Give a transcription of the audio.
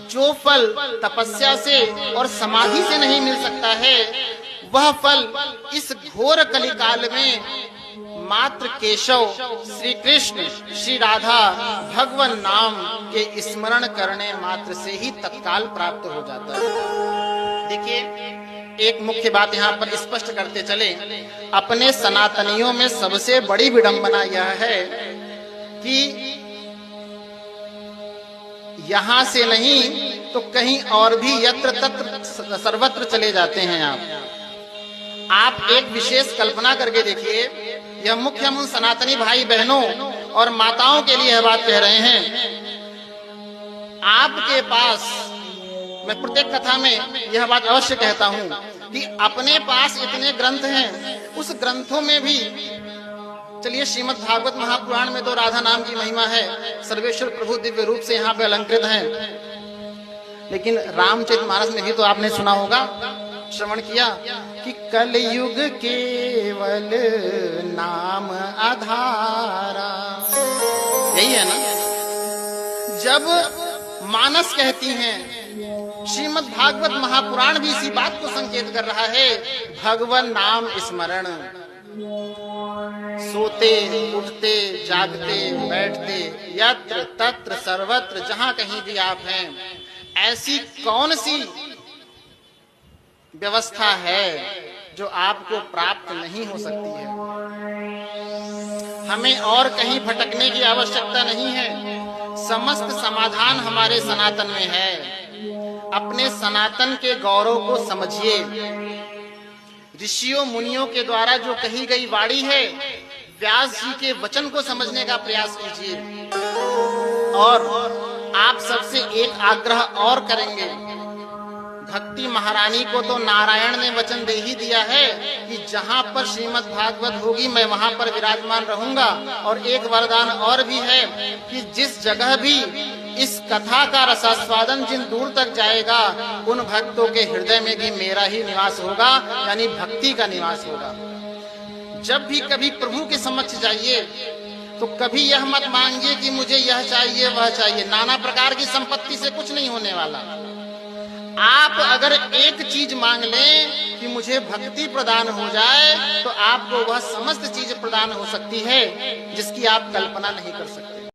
जो फल तपस्या से और समाधि से नहीं मिल सकता है, वह फल इस घोर कलिकाल में मात्र केशव, श्री कृष्ण, श्री राधा, भगवान नाम के स्मरण करने मात्र से ही तत्काल प्राप्त हो जाता है। देखिए, एक मुख्य बात यहाँ पर स्पष्ट करते चले, अपने सनातनियों में सबसे बड़ी विडंबना यह है कि यहां से नहीं तो कहीं और भी यत्र तत्र सर्वत्र चले जाते हैं। आप एक विशेष कल्पना करके देखिए, यह मुख्य हम उन सनातनी भाई बहनों और माताओं के लिए यह बात कह रहे हैं। आपके पास, मैं प्रत्येक कथा में यह बात अवश्य कहता हूं कि अपने पास इतने ग्रंथ हैं, उस ग्रंथों में भी, चलिए श्रीमद् भागवत महापुराण में तो राधा नाम की महिमा है, सर्वेश्वर प्रभु दिव्य रूप से यहाँ पे अलंकृत हैं, लेकिन रामचरितमानस में भी तो आपने सुना होगा, श्रवण किया कि कलयुग केवल नाम आधारा। यही है ना। जब मानस कहती हैं, श्रीमद् भागवत महापुराण भी इसी बात को संकेत कर रहा है, भगवान नाम स्मरण। सोते, उठते, जागते, बैठते, यत्र तत्र सर्वत्र, जहां कहीं भी आप हैं, ऐसी कौन सी व्यवस्था है जो आपको प्राप्त नहीं हो सकती है। हमें और कहीं भटकने की आवश्यकता नहीं है, समस्त समाधान हमारे सनातन में है। अपने सनातन के गौरव को समझिए। ऋषियों मुनियों के द्वारा जो कही गई वाणी है, व्यास जी के वचन को समझने का प्रयास कीजिए। और आप सबसे एक आग्रह और करेंगे, भक्ति महारानी को तो नारायण ने वचन दे ही दिया है कि जहां पर श्रीमद् भागवत होगी मैं वहां पर विराजमान रहूंगा। और एक वरदान और भी है कि जिस जगह भी इस कथा का रसास्वादन जिन दूर तक जाएगा, उन भक्तों के हृदय में भी मेरा ही निवास होगा, यानी भक्ति का निवास होगा। जब भी कभी प्रभु के समक्ष जाइए तो कभी यह मत मांगिए कि मुझे यह चाहिए वह चाहिए। नाना प्रकार की संपत्ति से कुछ नहीं होने वाला। आप अगर एक चीज मांग लें कि मुझे भक्ति प्रदान हो जाए, तो आपको वह समस्त चीज प्रदान हो सकती है जिसकी आप कल्पना नहीं कर सकते।